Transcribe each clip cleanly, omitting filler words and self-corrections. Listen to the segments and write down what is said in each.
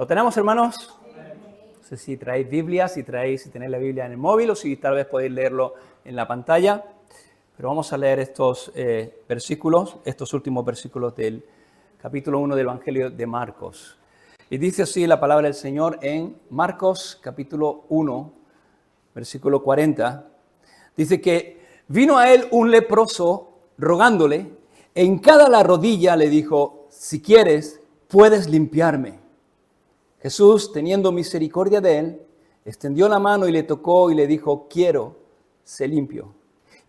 ¿Lo tenemos, hermanos? No sé si traéis Biblia, si tenéis la Biblia en el móvil o si tal vez podéis leerlo en la pantalla. Pero vamos a leer estos versículos, estos últimos versículos del capítulo 1 del Evangelio de Marcos. Y dice así la palabra del Señor en Marcos capítulo 1, versículo 40. Dice que vino a él un leproso rogándole, e hincada la rodilla le dijo: si quieres, puedes limpiarme. Jesús, teniendo misericordia de él, extendió la mano y le tocó y le dijo: quiero, sé limpio.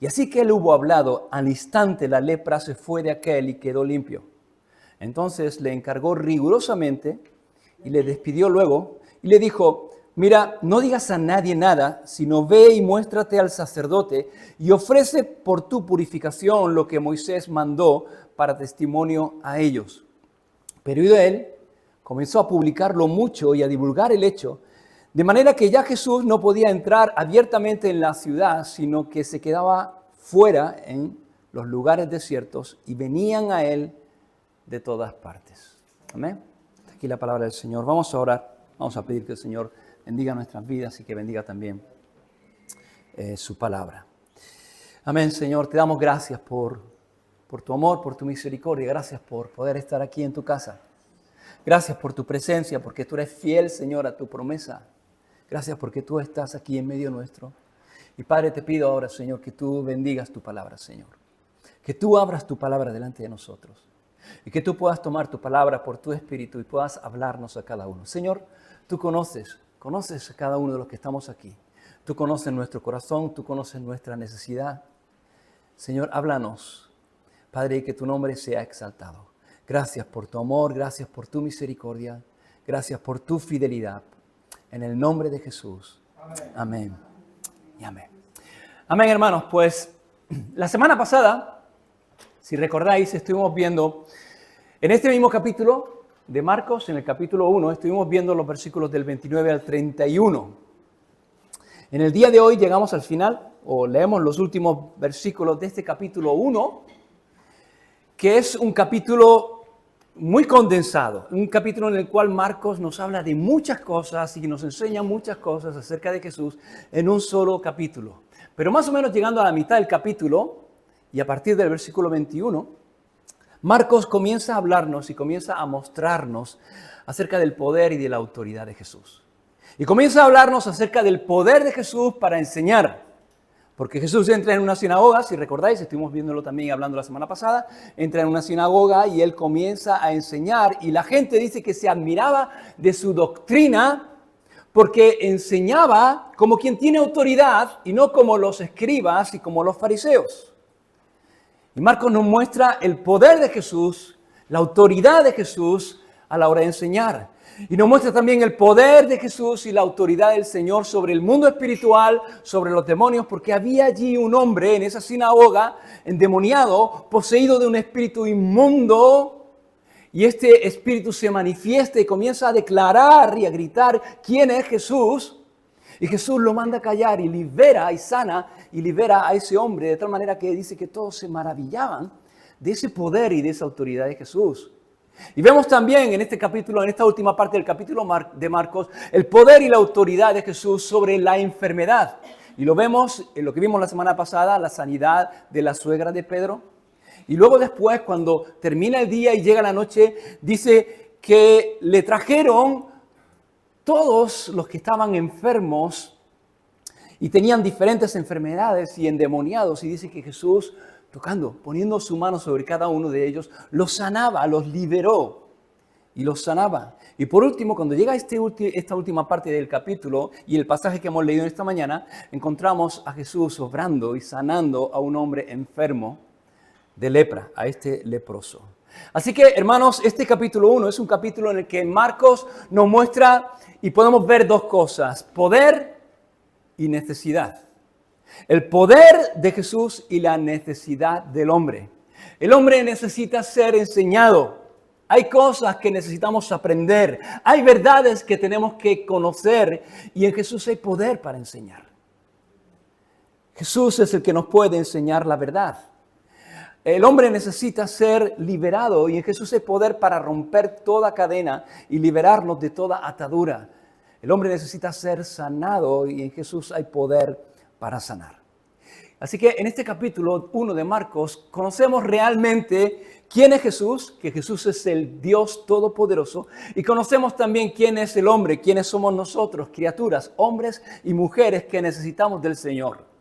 Y así que él hubo hablado, al instante la lepra se fue de aquel y quedó limpio. Entonces le encargó rigurosamente y le despidió luego y le dijo: mira, no digas a nadie nada, sino ve y muéstrate al sacerdote y ofrece por tu purificación lo que Moisés mandó para testimonio a ellos. Pero oído él, comenzó a publicarlo mucho y a divulgar el hecho, de manera que ya Jesús no podía entrar abiertamente en la ciudad, sino que se quedaba fuera en los lugares desiertos y venían a él de todas partes. Amén. Aquí la palabra del Señor. Vamos a orar, vamos a pedir que el Señor bendiga nuestras vidas y que bendiga también su palabra. Amén, Señor. Te damos gracias por tu amor, por tu misericordia. Gracias por poder estar aquí en tu casa. Gracias por tu presencia, porque tú eres fiel, Señor, a tu promesa. Gracias porque tú estás aquí en medio nuestro. Y Padre, te pido ahora, Señor, que tú bendigas tu palabra, Señor. Que tú abras tu palabra delante de nosotros. Y que tú puedas tomar tu palabra por tu espíritu y puedas hablarnos a cada uno. Señor, tú conoces a cada uno de los que estamos aquí. Tú conoces nuestro corazón, tú conoces nuestra necesidad. Señor, háblanos, Padre, y que tu nombre sea exaltado. Gracias por tu amor, gracias por tu misericordia, gracias por tu fidelidad. En el nombre de Jesús. Amén. Y amén. Amén, hermanos. Pues la semana pasada, si recordáis, estuvimos viendo en este mismo capítulo de Marcos, en el capítulo 1, estuvimos viendo los versículos del 29 al 31. En el día de hoy llegamos al final, o leemos los últimos versículos de este capítulo 1, que es un capítulo muy condensado, un capítulo en el cual Marcos nos habla de muchas cosas y nos enseña muchas cosas acerca de Jesús en un solo capítulo. Pero más o menos llegando a la mitad del capítulo, y a partir del versículo 21, Marcos comienza a hablarnos y comienza a mostrarnos acerca del poder y de la autoridad de Jesús. Y comienza a hablarnos acerca del poder de Jesús para enseñar. Porque Jesús entra en una sinagoga, si recordáis, estuvimos viéndolo también hablando la semana pasada, entra en una sinagoga y él comienza a enseñar y la gente dice que se admiraba de su doctrina porque enseñaba como quien tiene autoridad y no como los escribas y como los fariseos. Y Marcos nos muestra el poder de Jesús, la autoridad de Jesús a la hora de enseñar. Y nos muestra también el poder de Jesús y la autoridad del Señor sobre el mundo espiritual, sobre los demonios, porque había allí un hombre en esa sinagoga endemoniado, poseído de un espíritu inmundo, y este espíritu se manifiesta y comienza a declarar y a gritar quién es Jesús, y Jesús lo manda a callar y libera y sana y libera a ese hombre, de tal manera que dice que todos se maravillaban de ese poder y de esa autoridad de Jesús. Y vemos también en este capítulo, en esta última parte del capítulo de Marcos, el poder y la autoridad de Jesús sobre la enfermedad. Y lo vemos en lo que vimos la semana pasada, la sanidad de la suegra de Pedro. Y luego después, cuando termina el día y llega la noche, dice que le trajeron todos los que estaban enfermos y tenían diferentes enfermedades y endemoniados. Y dice que Jesús, tocando, poniendo su mano sobre cada uno de ellos, los sanaba, los liberó y los sanaba. Y por último, cuando llega esta última parte del capítulo y el pasaje que hemos leído esta mañana, encontramos a Jesús obrando y sanando a un hombre enfermo de lepra, a este leproso. Así que, hermanos, este capítulo 1 es un capítulo en el que Marcos nos muestra y podemos ver dos cosas: poder y necesidad. El poder de Jesús y la necesidad del hombre. El hombre necesita ser enseñado. Hay cosas que necesitamos aprender. Hay verdades que tenemos que conocer. Y en Jesús hay poder para enseñar. Jesús es el que nos puede enseñar la verdad. El hombre necesita ser liberado y en Jesús hay poder para romper toda cadena y liberarnos de toda atadura. El hombre necesita ser sanado y en Jesús hay poder para sanar. Así que en este capítulo 1 de Marcos conocemos realmente quién es Jesús, que Jesús es el Dios Todopoderoso, y conocemos también quién es el hombre, quiénes somos nosotros, criaturas, hombres y mujeres que necesitamos del Señor.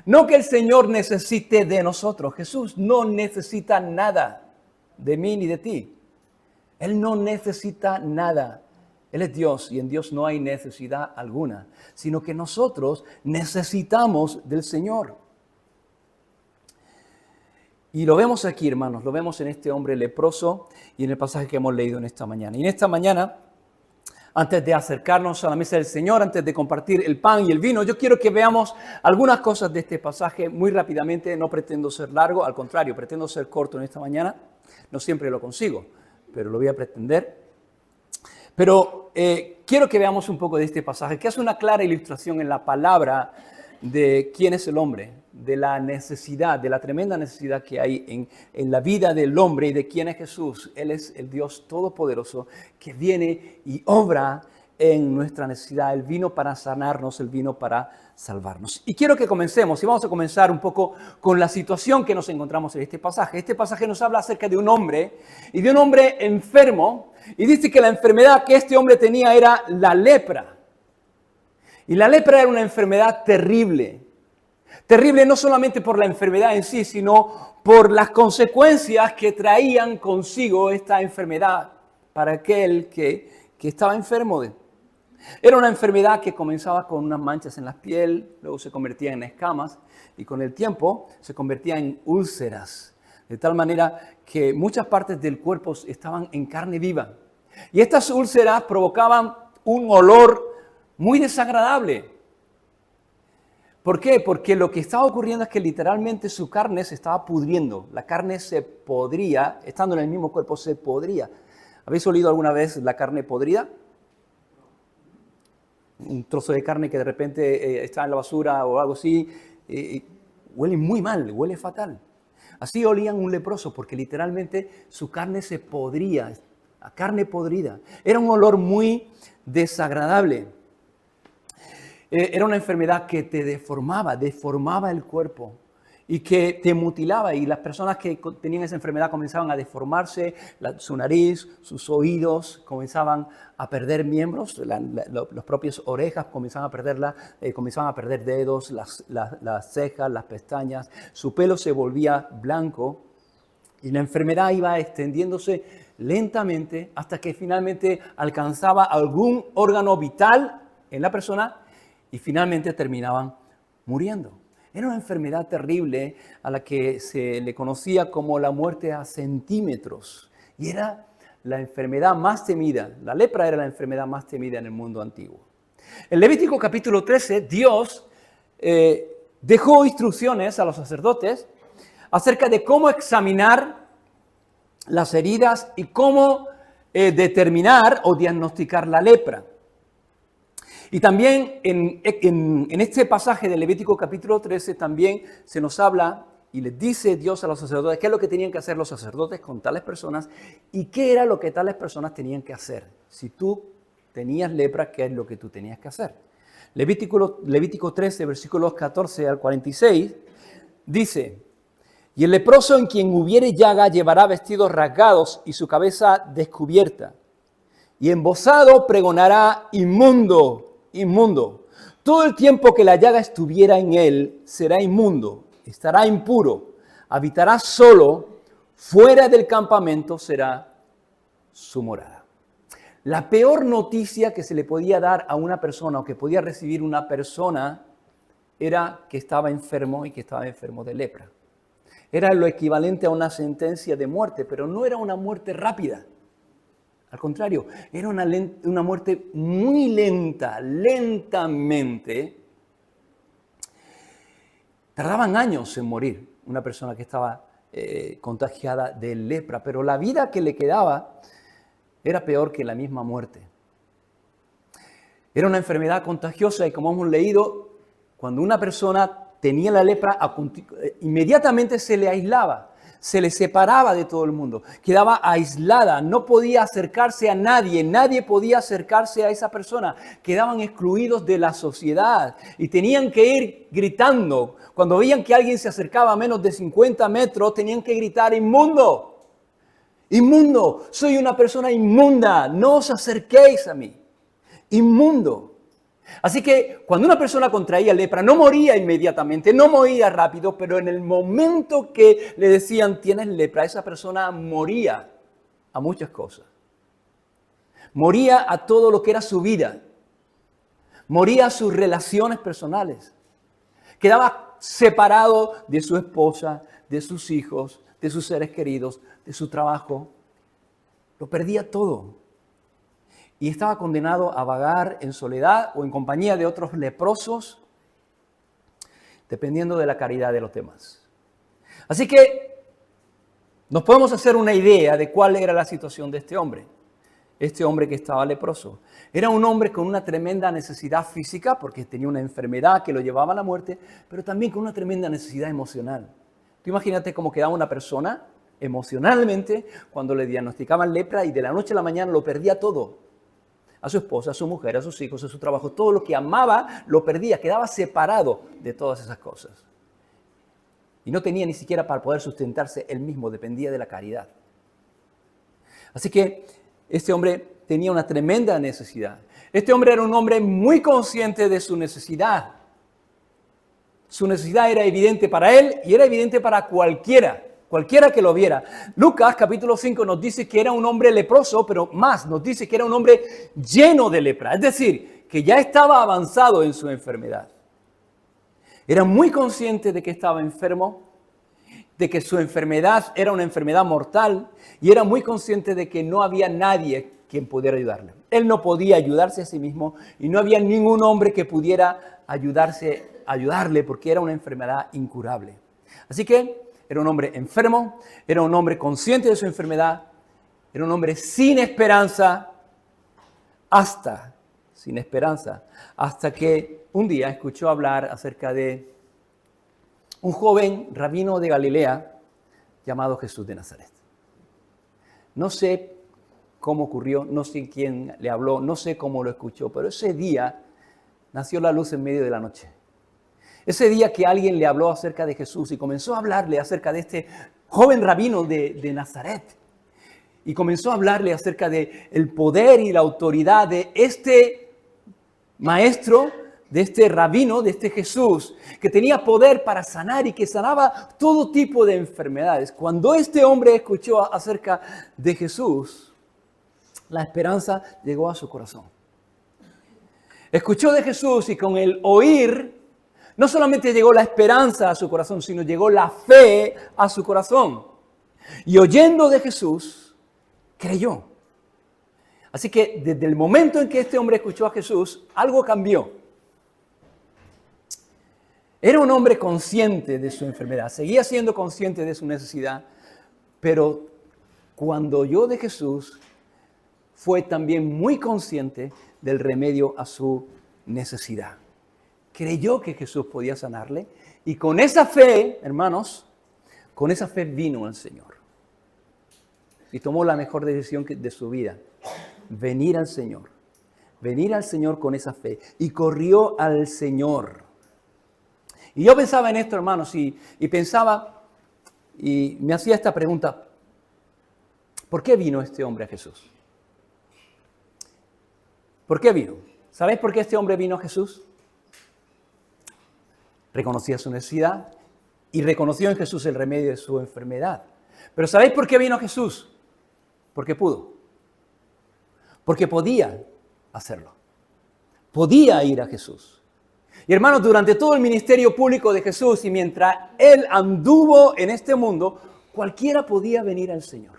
No que el Señor necesite de nosotros. Jesús no necesita nada de mí ni de ti. Él no necesita nada. Él es Dios y en Dios no hay necesidad alguna, sino que nosotros necesitamos del Señor. Y lo vemos aquí, hermanos, lo vemos en este hombre leproso y en el pasaje que hemos leído en esta mañana. Y en esta mañana, antes de acercarnos a la mesa del Señor, antes de compartir el pan y el vino, yo quiero que veamos algunas cosas de este pasaje muy rápidamente. No pretendo ser largo, al contrario, pretendo ser corto en esta mañana. No siempre lo consigo, pero lo voy a pretender. Pero quiero que veamos un poco de este pasaje, que hace una clara ilustración en la palabra de quién es el hombre, de la necesidad, de la tremenda necesidad que hay en la vida del hombre y de quién es Jesús. Él es el Dios Todopoderoso que viene y obra en nuestra necesidad. Él vino para sanarnos, Él vino para salvarnos. Y quiero que comencemos, y vamos a comenzar un poco con la situación que nos encontramos en este pasaje. Este pasaje nos habla acerca de un hombre y de un hombre enfermo, y dice que la enfermedad que este hombre tenía era la lepra. Y la lepra era una enfermedad terrible. Terrible no solamente por la enfermedad en sí, sino por las consecuencias que traían consigo esta enfermedad para aquel que estaba enfermo. Era una enfermedad que comenzaba con unas manchas en la piel, luego se convertía en escamas y con el tiempo se convertía en úlceras. De tal manera que muchas partes del cuerpo estaban en carne viva. Y estas úlceras provocaban un olor muy desagradable. ¿Por qué? Porque lo que estaba ocurriendo es que literalmente su carne se estaba pudriendo. La carne se podría, estando en el mismo cuerpo, se podría. ¿Habéis olido alguna vez la carne podrida? Un trozo de carne que de repente está en la basura o algo así, huele muy mal, huele fatal. Así olían un leproso porque literalmente su carne se podría, la carne podrida. Era un olor muy desagradable. Era una enfermedad que te deformaba el cuerpo y que te mutilaba. Y las personas que tenían esa enfermedad comenzaban a deformarse, su nariz, sus oídos, comenzaban a perder miembros, las propias orejas comenzaban a perderla, comenzaban a perder dedos, las cejas, las pestañas, su pelo se volvía blanco y la enfermedad iba extendiéndose lentamente hasta que finalmente alcanzaba algún órgano vital en la persona y finalmente terminaban muriendo. Era una enfermedad terrible a la que se le conocía como la muerte a centímetros. Y era la enfermedad más temida. La lepra era la enfermedad más temida en el mundo antiguo. En Levítico capítulo 13, Dios dejó instrucciones a los sacerdotes acerca de cómo examinar las heridas y cómo determinar o diagnosticar la lepra. Y también en este pasaje de Levítico capítulo 13 también se nos habla y les dice Dios a los sacerdotes qué es lo que tenían que hacer los sacerdotes con tales personas y qué era lo que tales personas tenían que hacer. Si tú tenías lepra, ¿qué es lo que tú tenías que hacer? Levítico 13, versículos 14 al 46, dice: y el leproso en quien hubiere llaga llevará vestidos rasgados y su cabeza descubierta. Y embozado pregonará: inmundo, inmundo. Todo el tiempo que la llaga estuviera en él será inmundo, estará impuro, habitará solo, fuera del campamento será su morada. La peor noticia que se le podía dar a una persona o que podía recibir una persona era que estaba enfermo y que estaba enfermo de lepra. Era lo equivalente a una sentencia de muerte, pero no era una muerte rápida. Al contrario, era una muerte muy lenta, lentamente. Tardaban años en morir una persona que estaba contagiada de lepra, pero la vida que le quedaba era peor que la misma muerte. Era una enfermedad contagiosa y como hemos leído, cuando una persona tenía la lepra, inmediatamente se le aislaba. se le separaba de todo el mundo, quedaba aislada, no podía acercarse a nadie, nadie podía acercarse a esa persona, quedaban excluidos de la sociedad y tenían que ir gritando. Cuando veían que alguien se acercaba a menos de 50 metros, tenían que gritar: inmundo, inmundo, soy una persona inmunda, no os acerquéis a mí, inmundo. Así que cuando una persona contraía lepra, no moría inmediatamente, no moría rápido, pero en el momento que le decían tienes lepra, esa persona moría a muchas cosas. Moría a todo lo que era su vida. Moría a sus relaciones personales. Quedaba separado de su esposa, de sus hijos, de sus seres queridos, de su trabajo. Lo perdía todo. Y estaba condenado a vagar en soledad o en compañía de otros leprosos, dependiendo de la caridad de los demás. Así que nos podemos hacer una idea de cuál era la situación de este hombre que estaba leproso. Era un hombre con una tremenda necesidad física, porque tenía una enfermedad que lo llevaba a la muerte, pero también con una tremenda necesidad emocional. Tú imagínate cómo quedaba una persona emocionalmente cuando le diagnosticaban lepra y de la noche a la mañana lo perdía todo. A su esposa, a su mujer, a sus hijos, a su trabajo, todo lo que amaba lo perdía, quedaba separado de todas esas cosas. Y no tenía ni siquiera para poder sustentarse él mismo, dependía de la caridad. Así que este hombre tenía una tremenda necesidad. Este hombre era un hombre muy consciente de su necesidad. Su necesidad era evidente para él y era evidente para cualquiera que lo viera. Lucas capítulo 5 nos dice que era un hombre leproso, pero más nos dice que era un hombre lleno de lepra. Es decir, que ya estaba avanzado en su enfermedad. Era muy consciente de que estaba enfermo, de que su enfermedad era una enfermedad mortal y era muy consciente de que no había nadie quien pudiera ayudarle. Él no podía ayudarse a sí mismo y no había ningún hombre que pudiera ayudarle porque era una enfermedad incurable. Así que era un hombre enfermo, era un hombre consciente de su enfermedad, era un hombre sin esperanza, hasta que un día escuchó hablar acerca de un joven rabino de Galilea llamado Jesús de Nazaret. No sé cómo ocurrió, no sé quién le habló, no sé cómo lo escuchó, pero ese día nació la luz en medio de la noche. Ese día que alguien le habló acerca de Jesús y comenzó a hablarle acerca de este joven rabino de Nazaret. Y comenzó a hablarle acerca del poder y la autoridad de este maestro, de este rabino, de este Jesús, que tenía poder para sanar y que sanaba todo tipo de enfermedades. Cuando este hombre escuchó acerca de Jesús, la esperanza llegó a su corazón. Escuchó de Jesús y con el oír, no solamente llegó la esperanza a su corazón, sino llegó la fe a su corazón. Y oyendo de Jesús, creyó. Así que desde el momento en que este hombre escuchó a Jesús, algo cambió. Era un hombre consciente de su enfermedad, seguía siendo consciente de su necesidad, pero cuando oyó de Jesús, fue también muy consciente del remedio a su necesidad. Creyó que Jesús podía sanarle y con esa fe, hermanos, con esa fe vino al Señor. Y tomó la mejor decisión de su vida, venir al Señor con esa fe. Y corrió al Señor. Y yo pensaba en esto, hermanos, y pensaba y me hacía esta pregunta: ¿por qué vino este hombre a Jesús? ¿Por qué vino? ¿Sabéis por qué este hombre vino a Jesús? Reconocía su necesidad y reconoció en Jesús el remedio de su enfermedad. Pero ¿sabéis por qué vino a Jesús? Porque pudo. Porque podía hacerlo. Podía ir a Jesús. Y hermanos, durante todo el ministerio público de Jesús y mientras Él anduvo en este mundo, cualquiera podía venir al Señor.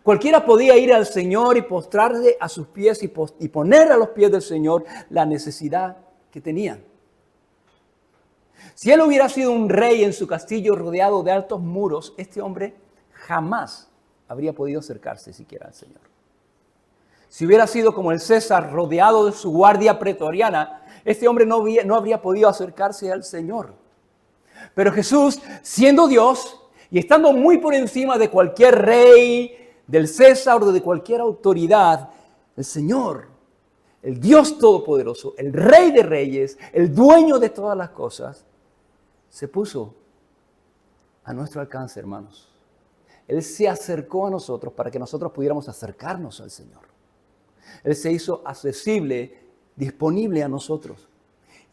Cualquiera podía ir al Señor y postrarse a sus pies y poner a los pies del Señor la necesidad que tenía. Si él hubiera sido un rey en su castillo rodeado de altos muros, este hombre jamás habría podido acercarse siquiera al Señor. Si hubiera sido como el César rodeado de su guardia pretoriana, este hombre no habría podido acercarse al Señor. Pero Jesús, siendo Dios Y estando muy por encima de cualquier rey, del César o de cualquier autoridad, el Señor, el Dios Todopoderoso, el Rey de Reyes, el dueño de todas las cosas, se puso a nuestro alcance, hermanos. Él se acercó a nosotros para que nosotros pudiéramos acercarnos al Señor. Él se hizo accesible, disponible a nosotros.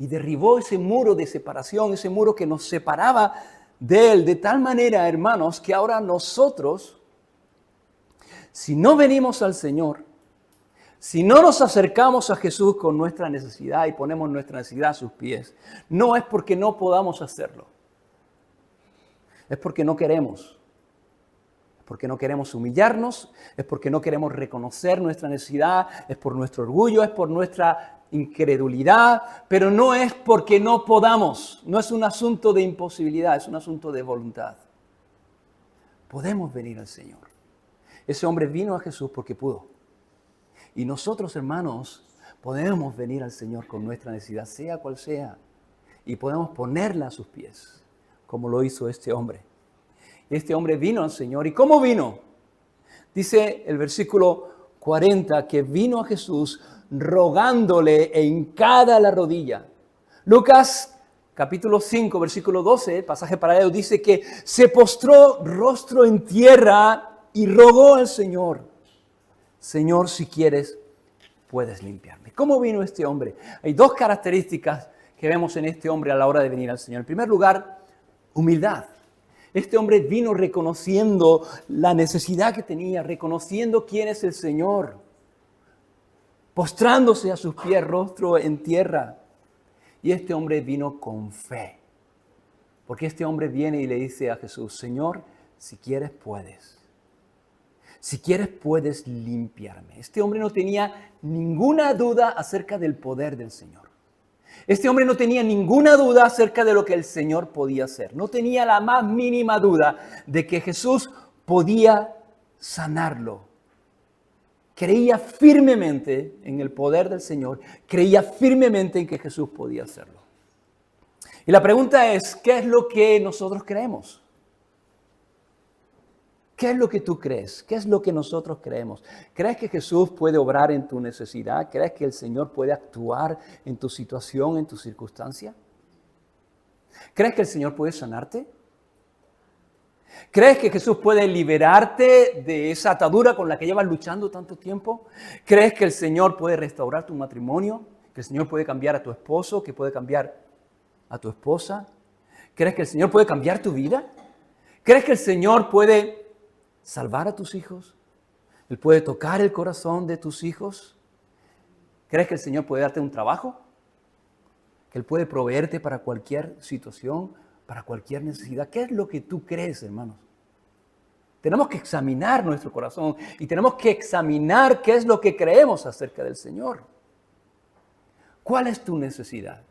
Y derribó ese muro de separación, ese muro que nos separaba de Él, de tal manera, hermanos, que ahora nosotros, si no venimos al Señor, si no nos acercamos a Jesús con nuestra necesidad y ponemos nuestra necesidad a sus pies, no es porque no podamos hacerlo. Es porque no queremos. Es porque no queremos humillarnos, es porque no queremos reconocer nuestra necesidad, es por nuestro orgullo, es por nuestra incredulidad, pero no es porque no podamos. No es un asunto de imposibilidad, es un asunto de voluntad. Podemos venir al Señor. Ese hombre vino a Jesús porque pudo. Y nosotros, hermanos, podemos venir al Señor con nuestra necesidad, sea cual sea, y podemos ponerla a sus pies, como lo hizo este hombre. Este hombre vino al Señor. ¿Y cómo vino? Dice el versículo 40 que vino a Jesús rogándole e hincada la rodilla. Lucas capítulo 5, versículo 12, pasaje paralelo, dice que se postró rostro en tierra y rogó al Señor: Señor, si quieres, puedes limpiarme. ¿Cómo vino este hombre? Hay dos características que vemos en este hombre a la hora de venir al Señor. En primer lugar, humildad. Este hombre vino reconociendo la necesidad que tenía, reconociendo quién es el Señor, postrándose a sus pies, rostro en tierra. Y este hombre vino con fe, porque este hombre viene y le dice a Jesús: Señor, si quieres puedes. Si quieres puedes limpiarme. Este hombre no tenía ninguna duda acerca del poder del Señor. Este hombre no tenía ninguna duda acerca de lo que el Señor podía hacer. No tenía la más mínima duda de que Jesús podía sanarlo. Creía firmemente en el poder del Señor. Creía firmemente en que Jesús podía hacerlo. Y la pregunta es, ¿qué es lo que nosotros creemos? ¿Qué es lo que tú crees? ¿Qué es lo que nosotros creemos? ¿Crees que Jesús puede obrar en tu necesidad? ¿Crees que el Señor puede actuar en tu situación, en tu circunstancia? ¿Crees que el Señor puede sanarte? ¿Crees que Jesús puede liberarte de esa atadura con la que llevas luchando tanto tiempo? ¿Crees que el Señor puede restaurar tu matrimonio? ¿Que el Señor puede cambiar a tu esposo? ¿Que puede cambiar a tu esposa? ¿Crees que el Señor puede cambiar tu vida? ¿Crees que el Señor puede salvar a tus hijos? ¿Él puede tocar el corazón de tus hijos? ¿Crees que el Señor puede darte un trabajo? ¿Que Él puede proveerte para cualquier situación, para cualquier necesidad? ¿Qué es lo que tú crees, hermanos? Tenemos que examinar nuestro corazón y tenemos que examinar qué es lo que creemos acerca del Señor. ¿Cuál es tu necesidad?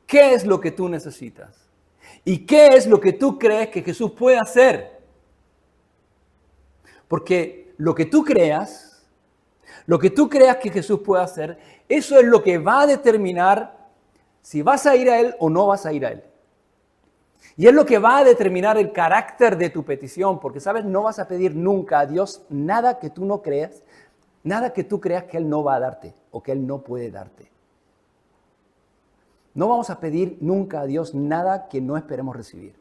¿Qué es lo que tú necesitas? ¿Y qué es lo que tú crees que Jesús puede hacer? Porque lo que tú creas que Jesús puede hacer, eso es lo que va a determinar si vas a ir a Él o no vas a ir a Él. Y es lo que va a determinar el carácter de tu petición, porque, ¿sabes? No vas a pedir nunca a Dios nada que tú no creas, nada que tú creas que Él no va a darte o que Él no puede darte. No vamos a pedir nunca a Dios nada que no esperemos recibir.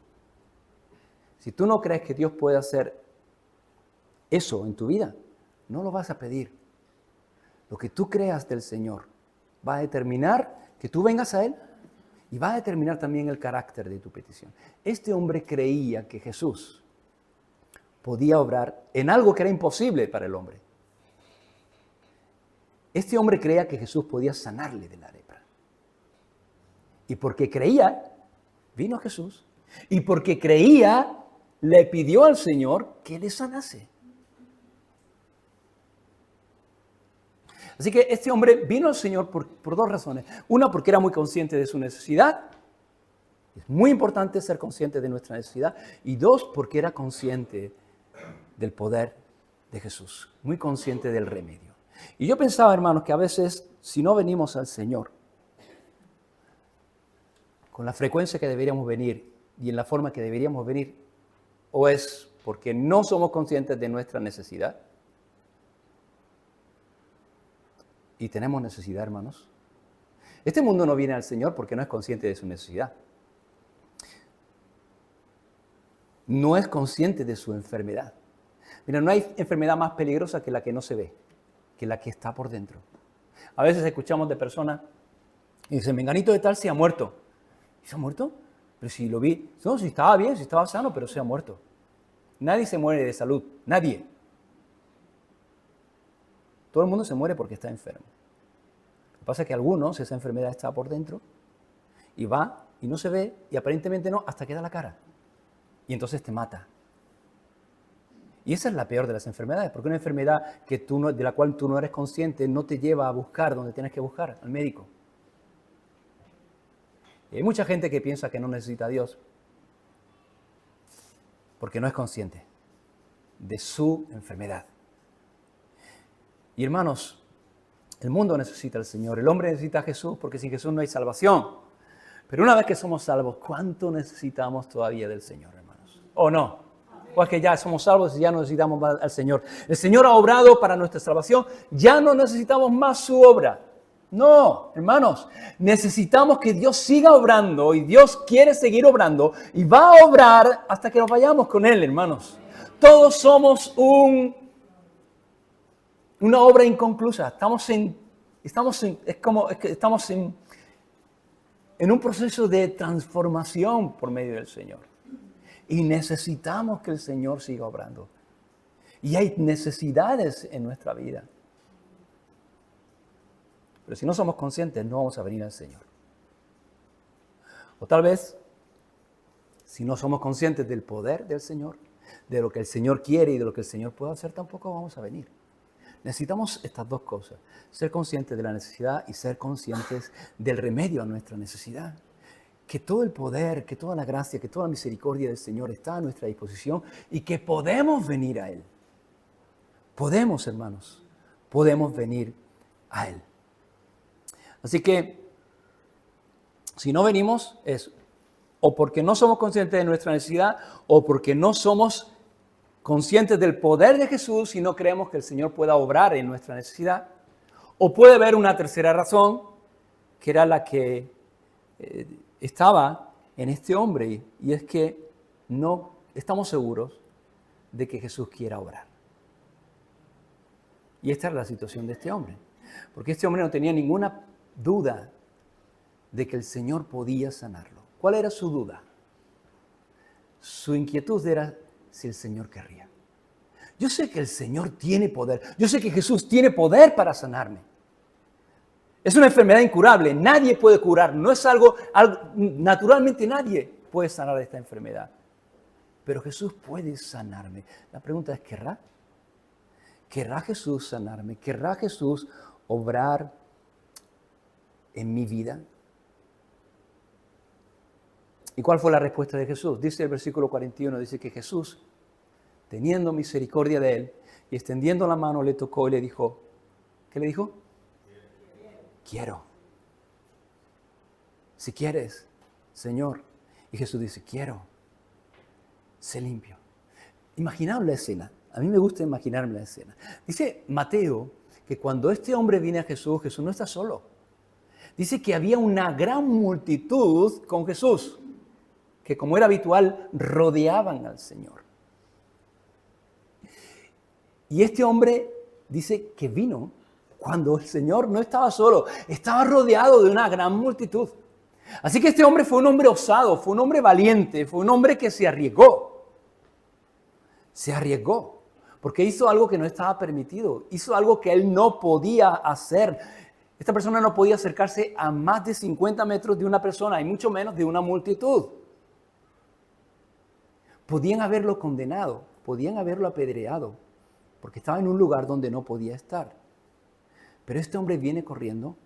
Si tú no crees que Dios puede hacer eso en tu vida, no lo vas a pedir. Lo que tú creas del Señor va a determinar que tú vengas a Él y va a determinar también el carácter de tu petición. Este hombre creía que Jesús podía obrar en algo que era imposible para el hombre. Este hombre creía que Jesús podía sanarle de la lepra. Y porque creía, vino a Jesús. Y porque creía, le pidió al Señor que le sanase. Así que este hombre vino al Señor por dos razones. Una, porque era muy consciente de su necesidad. Es muy importante ser consciente de nuestra necesidad. Y dos, porque era consciente del poder de Jesús. Muy consciente del remedio. Y yo pensaba, hermanos, que a veces, si no venimos al Señor con la frecuencia que deberíamos venir y en la forma que deberíamos venir, o es porque no somos conscientes de nuestra necesidad? Y tenemos necesidad, hermanos. Este mundo no viene al Señor porque no es consciente de su necesidad. No es consciente de su enfermedad. Mira, no hay enfermedad más peligrosa que la que no se ve, que la que está por dentro. A veces escuchamos de personas y dicen, menganito de tal se ha muerto. ¿Se ha muerto? Pero si lo vi, no, si estaba bien, si estaba sano, pero se ha muerto. Nadie se muere de salud, nadie. Todo el mundo se muere porque está enfermo. Lo que pasa es que algunos, esa enfermedad está por dentro y va y no se ve y aparentemente no, hasta que da la cara. Y entonces te mata. Y esa es la peor de las enfermedades, porque una enfermedad de la cual tú no eres consciente no te lleva a buscar donde tienes que buscar, al médico. Y hay mucha gente que piensa que no necesita a Dios porque no es consciente de su enfermedad. Y hermanos, el mundo necesita al Señor, el hombre necesita a Jesús porque sin Jesús no hay salvación. Pero una vez que somos salvos, ¿cuánto necesitamos todavía del Señor, hermanos? ¿O no? O es que ya somos salvos y ya no necesitamos más al Señor. El Señor ha obrado para nuestra salvación, ya no necesitamos más su obra. No, hermanos, necesitamos que Dios siga obrando y Dios quiere seguir obrando y va a obrar hasta que nos vayamos con Él, hermanos. Todos somos una obra inconclusa. Estamos en un proceso de transformación por medio del Señor. Y necesitamos que el Señor siga obrando. Y hay necesidades en nuestra vida. Pero si no somos conscientes, no vamos a venir al Señor. O tal vez, si no somos conscientes del poder del Señor, de lo que el Señor quiere y de lo que el Señor puede hacer, tampoco vamos a venir. Necesitamos estas dos cosas, ser conscientes de la necesidad y ser conscientes del remedio a nuestra necesidad. Que todo el poder, que toda la gracia, que toda la misericordia del Señor está a nuestra disposición y que podemos venir a Él. Podemos, hermanos, podemos venir a Él. Así que, si no venimos, es o porque no somos conscientes de nuestra necesidad o porque no somos conscientes del poder de Jesús y no creemos que el Señor pueda obrar en nuestra necesidad. O puede haber una tercera razón, que era la que estaba en este hombre, y es que no estamos seguros de que Jesús quiera obrar. Y esta es la situación de este hombre, porque este hombre no tenía ninguna duda de que el Señor podía sanarlo. ¿Cuál era su duda? Su inquietud era si el Señor querría. Yo sé que el Señor tiene poder. Yo sé que Jesús tiene poder para sanarme. Es una enfermedad incurable. Nadie puede curar. No es algo naturalmente nadie puede sanar esta enfermedad. Pero Jesús puede sanarme. La pregunta es, ¿querrá? ¿Querrá Jesús sanarme? ¿Querrá Jesús obrar en mi vida? ¿Y cuál fue la respuesta de Jesús? Dice el versículo 41, dice que Jesús, teniendo misericordia de él y extendiendo la mano, le tocó y le dijo, ¿qué le dijo? Quiero. Si quieres, Señor. Y Jesús dice, quiero. Sé limpio. Imaginaos la escena. A mí me gusta imaginarme la escena. Dice Mateo que cuando este hombre viene a Jesús, Jesús no está solo. Dice que había una gran multitud con Jesús, que como era habitual, rodeaban al Señor. Y este hombre dice que vino cuando el Señor no estaba solo, estaba rodeado de una gran multitud. Así que este hombre fue un hombre osado, fue un hombre valiente, fue un hombre que se arriesgó. Se arriesgó, porque hizo algo que no estaba permitido, hizo algo que él no podía hacer. Esta persona no podía acercarse a más de 50 metros de una persona y mucho menos de una multitud. Podían haberlo condenado, podían haberlo apedreado, porque estaba en un lugar donde no podía estar. Pero este hombre viene corriendo,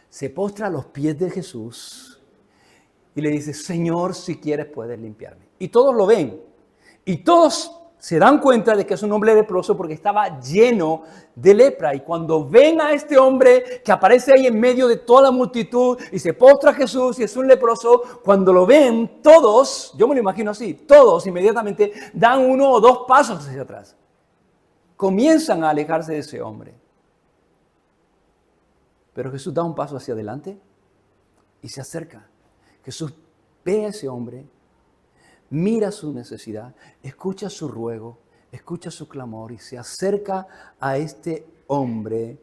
se postra a los pies de Jesús y le dice, Señor, si quieres puedes limpiarme. Y todos lo ven. Y todos se dan cuenta de que es un hombre leproso porque estaba lleno de lepra. Y cuando ven a este hombre que aparece ahí en medio de toda la multitud y se postra a Jesús y es un leproso, cuando lo ven todos, yo me lo imagino así, todos inmediatamente dan 1 o 2 pasos hacia atrás. Comienzan a alejarse de ese hombre. Pero Jesús da un paso hacia adelante y se acerca. Jesús ve a ese hombre, mira su necesidad, escucha su ruego, escucha su clamor y se acerca a este hombre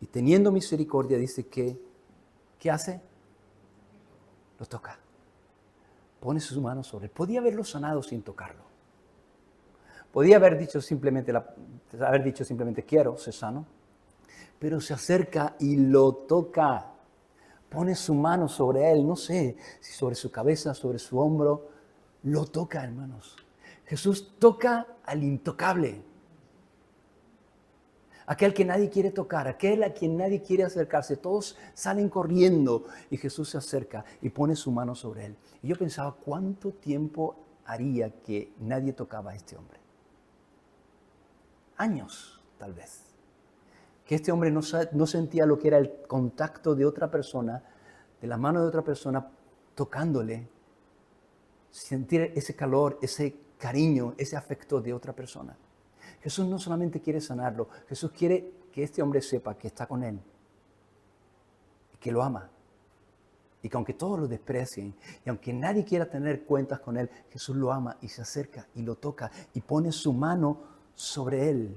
y teniendo misericordia dice que, ¿qué hace? Lo toca. Pone sus manos sobre él. Podía haberlo sanado sin tocarlo. Podía haber dicho simplemente, quiero ser sano. Pero se acerca y lo toca. Pone su mano sobre él, no sé si sobre su cabeza, sobre su hombro. Lo toca, hermanos. Jesús toca al intocable. Aquel que nadie quiere tocar, aquel a quien nadie quiere acercarse. Todos salen corriendo y Jesús se acerca y pone su mano sobre él. Y yo pensaba, ¿cuánto tiempo haría que nadie tocaba a este hombre? Años, tal vez. Que este hombre no sentía lo que era el contacto de otra persona, de la mano de otra persona, tocándole. Sentir ese calor, ese cariño, ese afecto de otra persona. Jesús no solamente quiere sanarlo, Jesús quiere que este hombre sepa que está con él, y que lo ama, y que aunque todos lo desprecien, y aunque nadie quiera tener cuentas con él, Jesús lo ama y se acerca y lo toca y pone su mano sobre él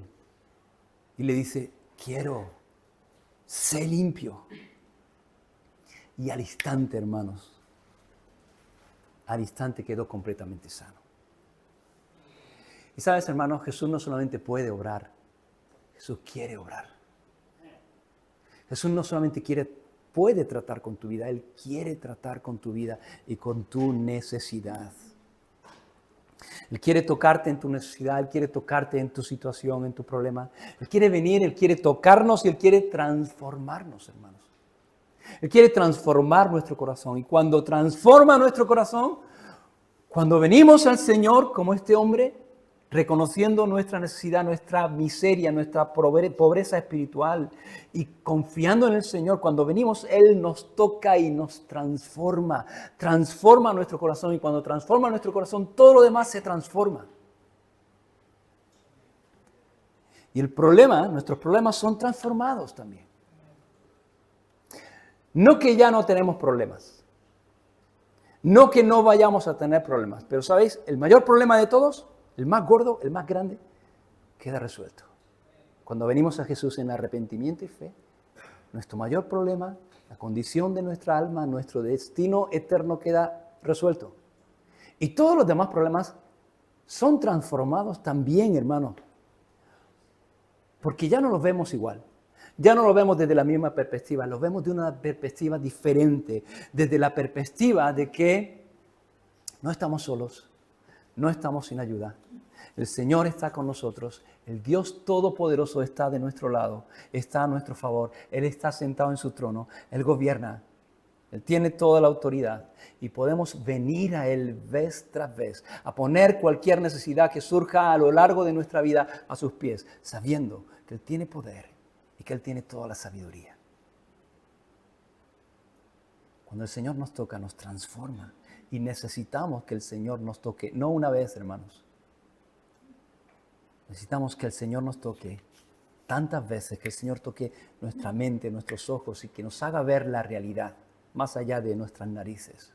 y le dice, quiero, sé limpio. Y al instante, hermanos, al instante quedó completamente sano. Y sabes, hermanos, Jesús no solamente puede obrar, Jesús quiere obrar. Jesús no solamente puede tratar con tu vida, Él quiere tratar con tu vida y con tu necesidad. Él quiere tocarte en tu necesidad, Él quiere tocarte en tu situación, en tu problema. Él quiere venir, Él quiere tocarnos y Él quiere transformarnos, hermanos. Él quiere transformar nuestro corazón. Y cuando transforma nuestro corazón, cuando venimos al Señor como este hombre, reconociendo nuestra necesidad, nuestra miseria, nuestra pobreza espiritual y confiando en el Señor, cuando venimos, Él nos toca y nos transforma nuestro corazón. Y cuando transforma nuestro corazón, todo lo demás se transforma. Y nuestros problemas son transformados también. No que ya no tenemos problemas. No que no vayamos a tener problemas. Pero ¿sabéis? El mayor problema de todos, el más gordo, el más grande, queda resuelto. Cuando venimos a Jesús en arrepentimiento y fe, nuestro mayor problema, la condición de nuestra alma, nuestro destino eterno queda resuelto. Y todos los demás problemas son transformados también, hermano. Porque ya no los vemos igual. Ya no lo vemos desde la misma perspectiva, lo vemos de una perspectiva diferente, desde la perspectiva de que no estamos solos, no estamos sin ayuda. El Señor está con nosotros, el Dios Todopoderoso está de nuestro lado, está a nuestro favor, Él está sentado en su trono, Él gobierna, Él tiene toda la autoridad y podemos venir a Él vez tras vez, a poner cualquier necesidad que surja a lo largo de nuestra vida a sus pies, sabiendo que Él tiene poder y que Él tiene toda la sabiduría. Cuando el Señor nos toca, nos transforma. Y necesitamos que el Señor nos toque, no una vez, hermanos. Necesitamos que el Señor nos toque tantas veces, que el Señor toque nuestra mente, nuestros ojos y que nos haga ver la realidad más allá de nuestras narices.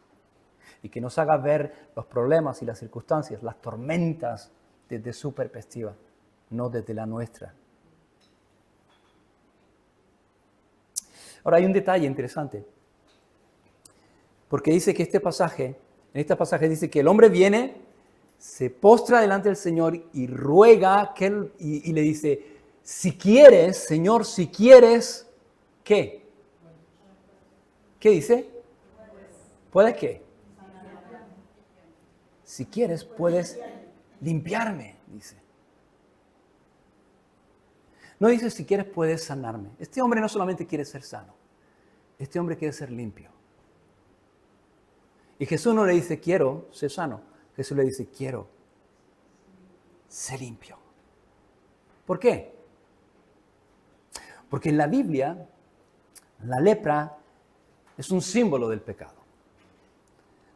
Y que nos haga ver los problemas y las circunstancias, las tormentas desde su perspectiva, no desde la nuestra. Ahora hay un detalle interesante, porque dice que en este pasaje dice que el hombre viene, se postra delante del Señor y ruega y le dice, si quieres, Señor, si quieres, ¿qué? ¿Qué dice? ¿Puedes qué? Si quieres, puedes limpiarme, dice. No dice si quieres puedes sanarme. Este hombre no solamente quiere ser sano, este hombre quiere ser limpio. Y Jesús no le dice quiero ser sano, Jesús le dice quiero sé limpio. ¿Por qué? Porque en la Biblia, la lepra es un símbolo del pecado.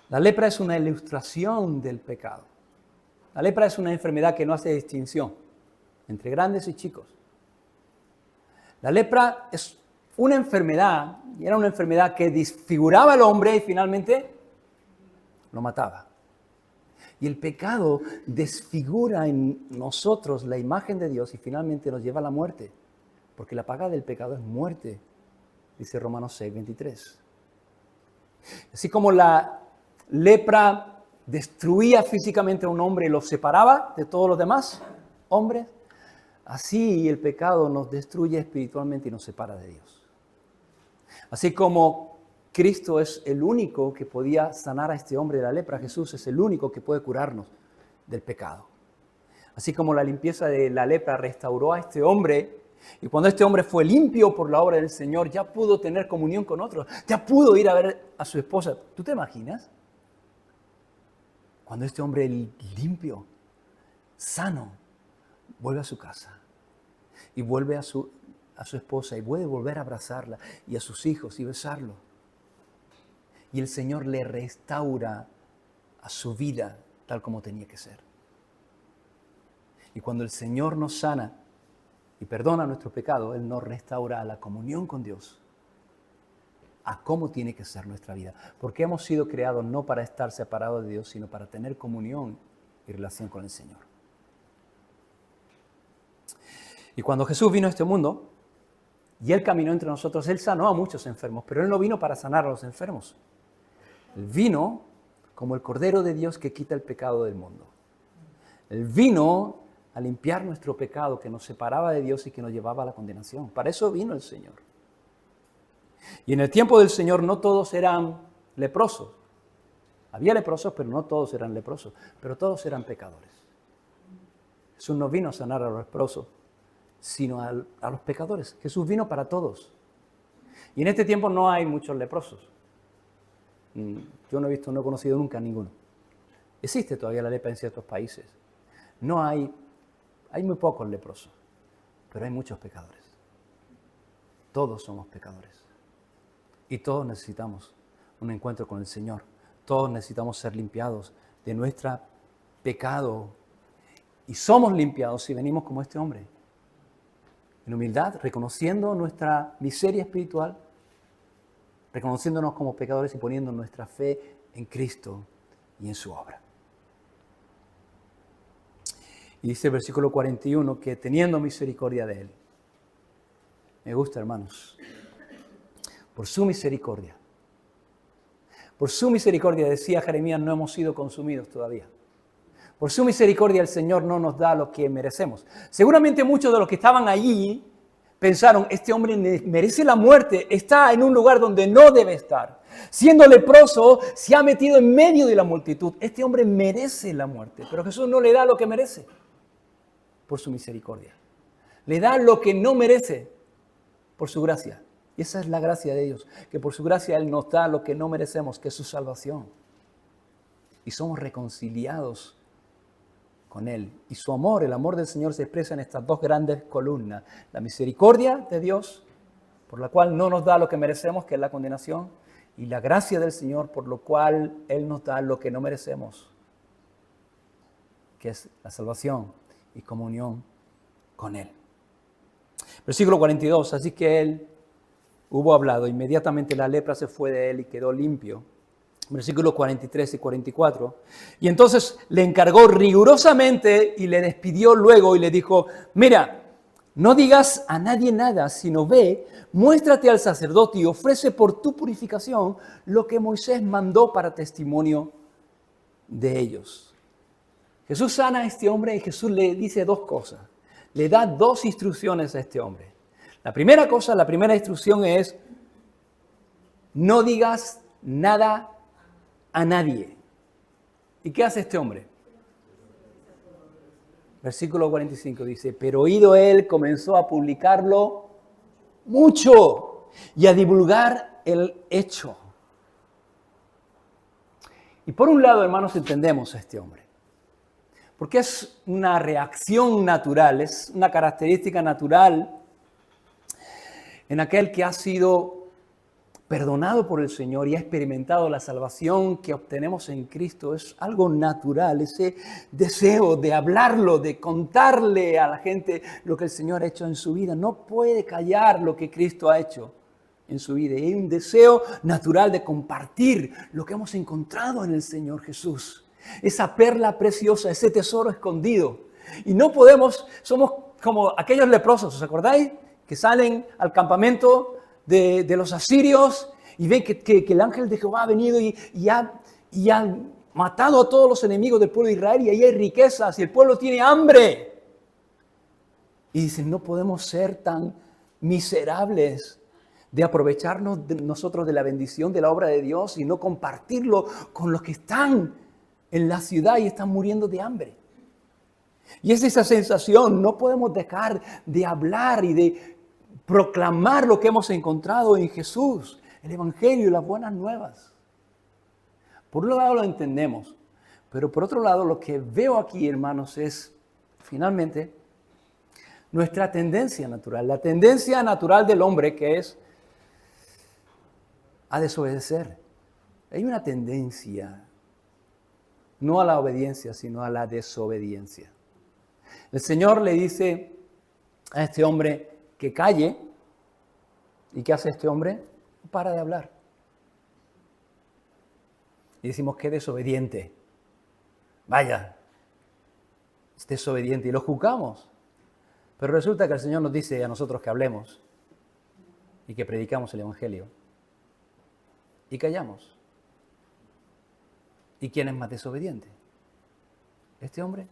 La lepra es una ilustración del pecado. La lepra es una enfermedad que no hace distinción entre grandes y chicos. La lepra es una enfermedad, y era una enfermedad que desfiguraba al hombre y finalmente lo mataba. Y el pecado desfigura en nosotros la imagen de Dios y finalmente nos lleva a la muerte. Porque la paga del pecado es muerte, dice Romanos 6, 23. Así como la lepra destruía físicamente a un hombre y lo separaba de todos los demás hombres, así el pecado nos destruye espiritualmente y nos separa de Dios. Así como Cristo es el único que podía sanar a este hombre de la lepra, Jesús es el único que puede curarnos del pecado. Así como la limpieza de la lepra restauró a este hombre, y cuando este hombre fue limpio por la obra del Señor, ya pudo tener comunión con otros, ya pudo ir a ver a su esposa. ¿Tú te imaginas? Cuando este hombre limpio, sano, vuelve a su casa y vuelve a su esposa y puede volver a abrazarla y a sus hijos y besarlo. Y el Señor le restaura a su vida tal como tenía que ser. Y cuando el Señor nos sana y perdona nuestro pecado, Él nos restaura a la comunión con Dios, a cómo tiene que ser nuestra vida. Porque hemos sido creados no para estar separados de Dios, sino para tener comunión y relación con el Señor. Y cuando Jesús vino a este mundo, y Él caminó entre nosotros, Él sanó a muchos enfermos, pero Él no vino para sanar a los enfermos. Él vino como el Cordero de Dios que quita el pecado del mundo. Él vino a limpiar nuestro pecado que nos separaba de Dios y que nos llevaba a la condenación. Para eso vino el Señor. Y en el tiempo del Señor no todos eran leprosos. Había leprosos, pero no todos eran leprosos. Pero todos eran pecadores. Jesús no vino a sanar a los leprosos, sino a los pecadores. Jesús vino para todos. Y en este tiempo no hay muchos leprosos. Yo no he conocido nunca a ninguno. Existe todavía la lepra en ciertos países. Hay muy pocos leprosos, pero hay muchos pecadores. Todos somos pecadores. Y todos necesitamos un encuentro con el Señor. Todos necesitamos ser limpiados de nuestro pecado. Y somos limpiados si venimos como este hombre. En humildad, reconociendo nuestra miseria espiritual, reconociéndonos como pecadores y poniendo nuestra fe en Cristo y en su obra. Y dice el versículo 41 que teniendo misericordia de Él. Me gusta, hermanos. Por su misericordia. Por su misericordia, decía Jeremías, no hemos sido consumidos todavía. Por su misericordia el Señor no nos da lo que merecemos. Seguramente muchos de los que estaban allí pensaron, este hombre merece la muerte, está en un lugar donde no debe estar. Siendo leproso, se ha metido en medio de la multitud. Este hombre merece la muerte, pero Jesús no le da lo que merece por su misericordia. Le da lo que no merece por su gracia. Y esa es la gracia de Dios, que por su gracia Él nos da lo que no merecemos, que es su salvación. Y somos reconciliados con Él. Y su amor, el amor del Señor se expresa en estas dos grandes columnas. La misericordia de Dios, por la cual no nos da lo que merecemos, que es la condenación. Y la gracia del Señor, por lo cual Él nos da lo que no merecemos, que es la salvación y comunión con Él. Versículo 42, así que Él hubo hablado, inmediatamente la lepra se fue de Él y quedó limpio. Versículos 43 y 44. Y entonces le encargó rigurosamente y le despidió luego y le dijo, mira, no digas a nadie nada, sino ve, muéstrate al sacerdote y ofrece por tu purificación lo que Moisés mandó para testimonio de ellos. Jesús sana a este hombre y Jesús le dice dos cosas. Le da dos instrucciones a este hombre. La primera instrucción es, no digas nada a nadie. ¿Y qué hace este hombre? Versículo 45 dice, pero oído él, comenzó a publicarlo mucho y a divulgar el hecho. Y por un lado, hermanos, entendemos a este hombre. Porque es una reacción natural, es una característica natural en aquel que ha sido perdonado por el Señor y ha experimentado la salvación que obtenemos en Cristo. Es algo natural, ese deseo de hablarlo, de contarle a la gente lo que el Señor ha hecho en su vida. No puede callar lo que Cristo ha hecho en su vida. Y hay un deseo natural de compartir lo que hemos encontrado en el Señor Jesús. Esa perla preciosa, ese tesoro escondido. Y no podemos, somos como aquellos leprosos, ¿os acordáis? Que salen al campamento de los asirios y ven que el ángel de Jehová ha venido y ha matado a todos los enemigos del pueblo de Israel, y ahí hay riquezas y el pueblo tiene hambre. Y dicen, no podemos ser tan miserables de aprovecharnos nosotros de la bendición de la obra de Dios y no compartirlo con los que están en la ciudad y están muriendo de hambre. Y es esa sensación, no podemos dejar de hablar y de proclamar lo que hemos encontrado en Jesús, el Evangelio y las buenas nuevas. Por un lado lo entendemos, pero por otro lado lo que veo aquí, hermanos, es finalmente nuestra tendencia natural, la tendencia natural del hombre, que es a desobedecer. Hay una tendencia, no a la obediencia, sino a la desobediencia. El Señor le dice a este hombre que calle. ¿Y qué hace este hombre? Para de hablar. Y decimos que desobediente. Vaya, es desobediente. Y lo juzgamos. Pero resulta que el Señor nos dice a nosotros que hablemos y que predicamos el Evangelio. Y callamos. ¿Y quién es más desobediente? ¿Este hombre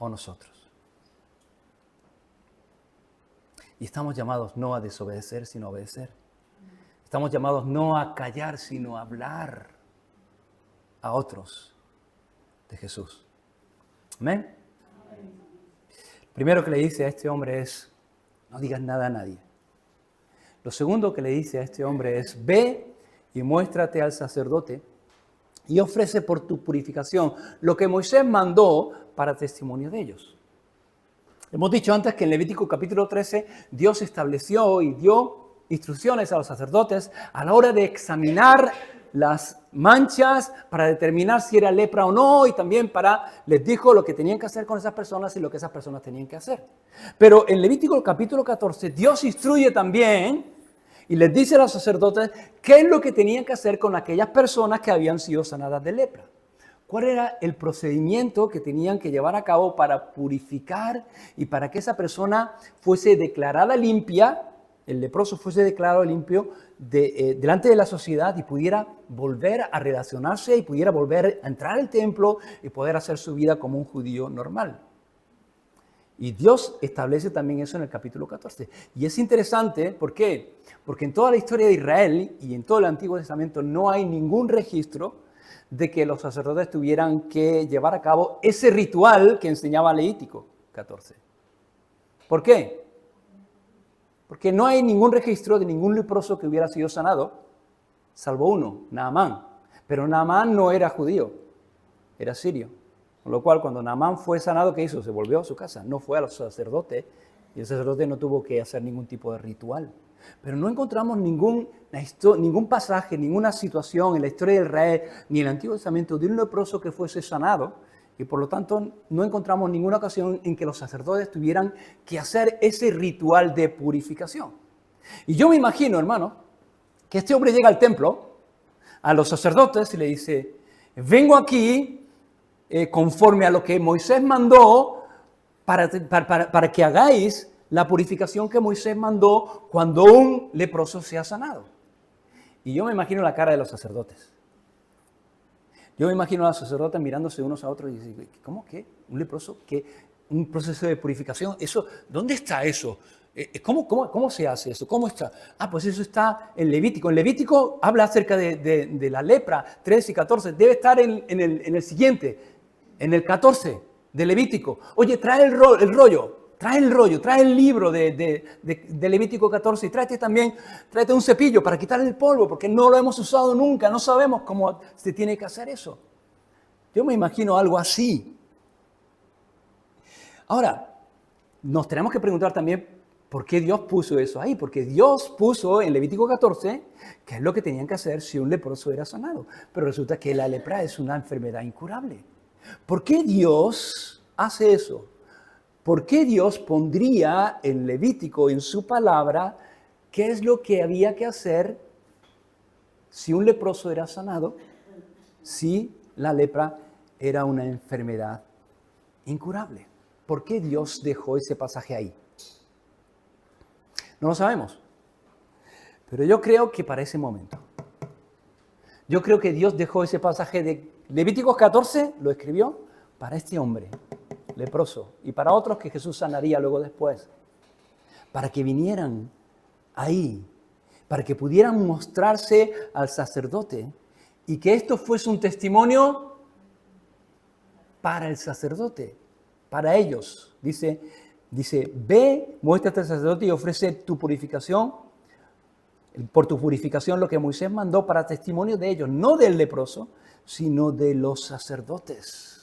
o nosotros? Y estamos llamados no a desobedecer, sino a obedecer. Estamos llamados no a callar, sino a hablar a otros de Jesús. ¿Amén? Primero que le dice a este hombre es, no digas nada a nadie. Lo segundo que le dice a este hombre es, ve y muéstrate al sacerdote y ofrece por tu purificación lo que Moisés mandó para testimonio de ellos. Hemos dicho antes que en Levítico capítulo 13 Dios estableció y dio instrucciones a los sacerdotes a la hora de examinar las manchas para determinar si era lepra o no, y también les dijo lo que tenían que hacer con esas personas y lo que esas personas tenían que hacer. Pero en Levítico capítulo 14 Dios instruye también y les dice a los sacerdotes qué es lo que tenían que hacer con aquellas personas que habían sido sanadas de lepra. ¿Cuál era el procedimiento que tenían que llevar a cabo para purificar y para que esa persona fuese declarada limpia, el leproso fuese declarado limpio delante de la sociedad y pudiera volver a relacionarse y pudiera volver a entrar al templo y poder hacer su vida como un judío normal? Y Dios establece también eso en el capítulo 14. Y es interesante, ¿por qué? Porque en toda la historia de Israel y en todo el Antiguo Testamento no hay ningún registro de que los sacerdotes tuvieran que llevar a cabo ese ritual que enseñaba Levítico 14. ¿Por qué? Porque no hay ningún registro de ningún leproso que hubiera sido sanado, salvo uno, Naamán. Pero Naamán no era judío, era sirio. Con lo cual, cuando Naamán fue sanado, ¿qué hizo? Se volvió a su casa, no fue a los sacerdotes, y el sacerdote no tuvo que hacer ningún tipo de ritual. Pero no encontramos ningún pasaje, ninguna situación en la historia de Israel ni en el Antiguo Testamento de un leproso que fuese sanado, y por lo tanto no encontramos ninguna ocasión en que los sacerdotes tuvieran que hacer ese ritual de purificación. Y yo me imagino, hermano, que este hombre llega al templo, a los sacerdotes, y le dice, vengo aquí conforme a lo que Moisés mandó para que hagáis la purificación que Moisés mandó cuando un leproso sea sanado. Y yo me imagino la cara de los sacerdotes. Yo me imagino a los sacerdotes mirándose unos a otros y dicen, ¿cómo qué? ¿Un leproso? ¿Qué? ¿Un proceso de purificación? Eso, ¿dónde está eso? ¿Cómo se hace eso? ¿Cómo está? Ah, pues eso está en Levítico. En Levítico habla acerca de la lepra, 13 y 14. Debe estar en el siguiente, en el 14 de Levítico. Oye, trae el rollo, trae el libro de Levítico 14 y tráete un cepillo para quitarle el polvo, porque no lo hemos usado nunca, no sabemos cómo se tiene que hacer eso. Yo me imagino algo así. Ahora, nos tenemos que preguntar también por qué Dios puso eso ahí. Porque Dios puso en Levítico 14 qué es lo que tenían que hacer si un leproso era sanado. Pero resulta que la lepra es una enfermedad incurable. ¿Por qué Dios hace eso? ¿Por qué Dios pondría en Levítico, en su palabra, qué es lo que había que hacer si un leproso era sanado, si la lepra era una enfermedad incurable? ¿Por qué Dios dejó ese pasaje ahí? No lo sabemos. Pero yo creo que para ese momento. Yo creo que Dios dejó ese pasaje de Levítico 14, lo escribió para este hombre leproso y para otros que Jesús sanaría luego después. Para que vinieran ahí, para que pudieran mostrarse al sacerdote y que esto fuese un testimonio para el sacerdote, para ellos. Dice, ve, muéstrate al sacerdote y ofrece tu purificación, por tu purificación lo que Moisés mandó para testimonio de ellos, no del leproso, sino de los sacerdotes.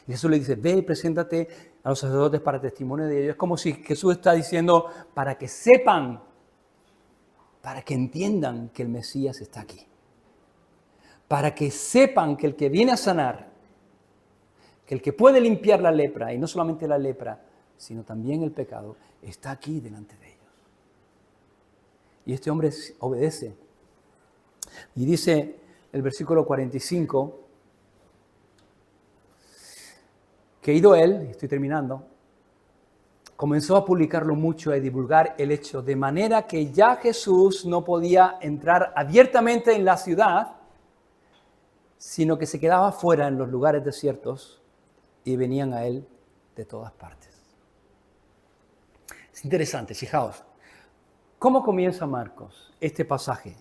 Y Jesús le dice, ve y preséntate a los sacerdotes para testimonio de ellos. Es como si Jesús está diciendo, para que sepan, para que entiendan que el Mesías está aquí. Para que sepan que el que viene a sanar, que el que puede limpiar la lepra, y no solamente la lepra, sino también el pecado, está aquí delante de ellos. Y este hombre obedece. Y dice el versículo 45, que ido él, estoy terminando, comenzó a publicarlo mucho y a divulgar el hecho, de manera que ya Jesús no podía entrar abiertamente en la ciudad, sino que se quedaba fuera en los lugares desiertos y venían a él de todas partes. Es interesante, fijaos, ¿cómo comienza Marcos este pasaje?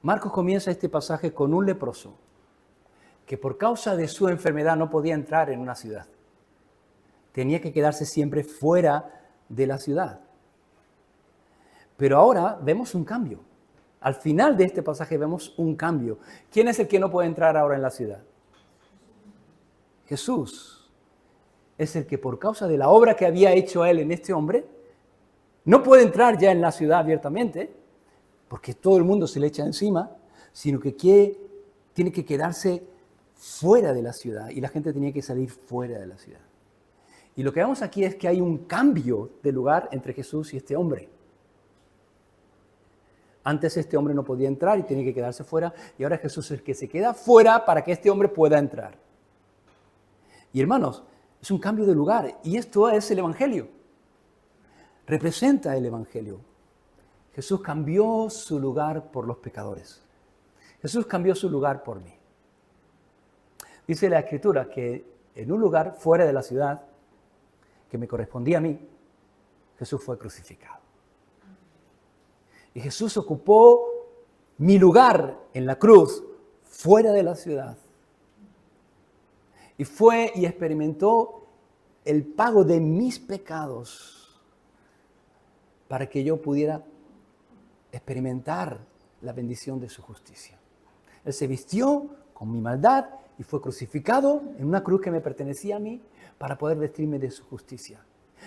Marcos comienza este pasaje con un leproso que por causa de su enfermedad no podía entrar en una ciudad. Tenía que quedarse siempre fuera de la ciudad. Pero ahora vemos un cambio. Al final de este pasaje vemos un cambio. ¿Quién es el que no puede entrar ahora en la ciudad? Jesús. Es el que por causa de la obra que había hecho él en este hombre, no puede entrar ya en la ciudad abiertamente, porque todo el mundo se le echa encima, sino que tiene que quedarse fuera de la ciudad y la gente tenía que salir fuera de la ciudad. Y lo que vemos aquí es que hay un cambio de lugar entre Jesús y este hombre. Antes este hombre no podía entrar y tenía que quedarse fuera, y ahora Jesús es el que se queda fuera para que este hombre pueda entrar. Y hermanos, es un cambio de lugar, y esto es el Evangelio. Representa el Evangelio. Jesús cambió su lugar por los pecadores. Jesús cambió su lugar por mí. Dice la Escritura que en un lugar fuera de la ciudad, que me correspondía a mí, Jesús fue crucificado. Y Jesús ocupó mi lugar en la cruz, fuera de la ciudad. Y fue y experimentó el pago de mis pecados para que yo pudiera experimentar la bendición de su justicia. Él se vistió con mi maldad y fue crucificado en una cruz que me pertenecía a mí para poder vestirme de su justicia.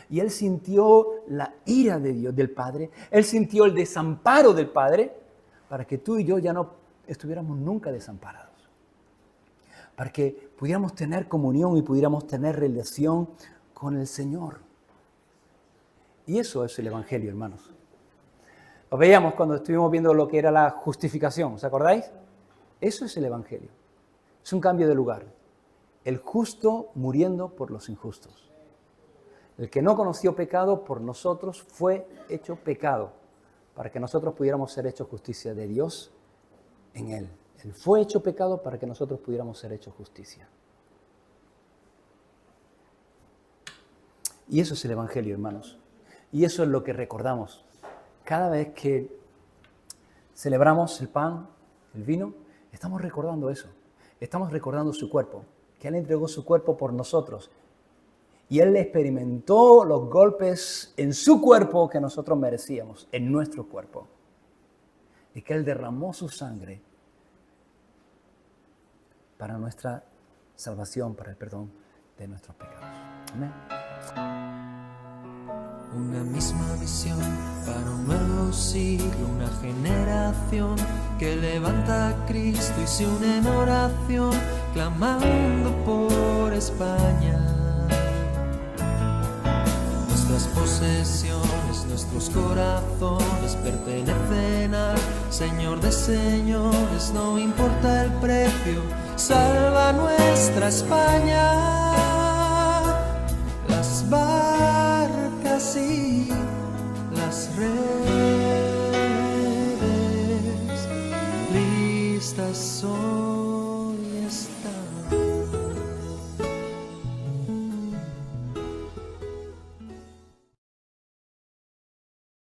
Y él sintió la ira de Dios, del Padre. Él sintió el desamparo del Padre para que tú y yo ya no estuviéramos nunca desamparados. Para que pudiéramos tener comunión y pudiéramos tener relación con el Señor. Y eso es el Evangelio, hermanos. Lo veíamos cuando estuvimos viendo lo que era la justificación, ¿os acordáis? Eso es el Evangelio. Es un cambio de lugar. El justo muriendo por los injustos. El que no conoció pecado por nosotros fue hecho pecado para que nosotros pudiéramos ser hechos justicia de Dios en Él. Él fue hecho pecado para que nosotros pudiéramos ser hechos justicia. Y eso es el Evangelio, hermanos. Y eso es lo que recordamos. Cada vez que celebramos el pan, el vino, estamos recordando eso. Estamos recordando su cuerpo, que Él entregó su cuerpo por nosotros. Y Él experimentó los golpes en su cuerpo que nosotros merecíamos, en nuestro cuerpo. Y que Él derramó su sangre para nuestra salvación, para el perdón de nuestros pecados. Amén. Una misma visión para un nuevo siglo, una generación que levanta a Cristo y se une en oración, clamando por España. Nuestras posesiones, nuestros corazones pertenecen al Señor de señores, no importa el precio, salva nuestra España.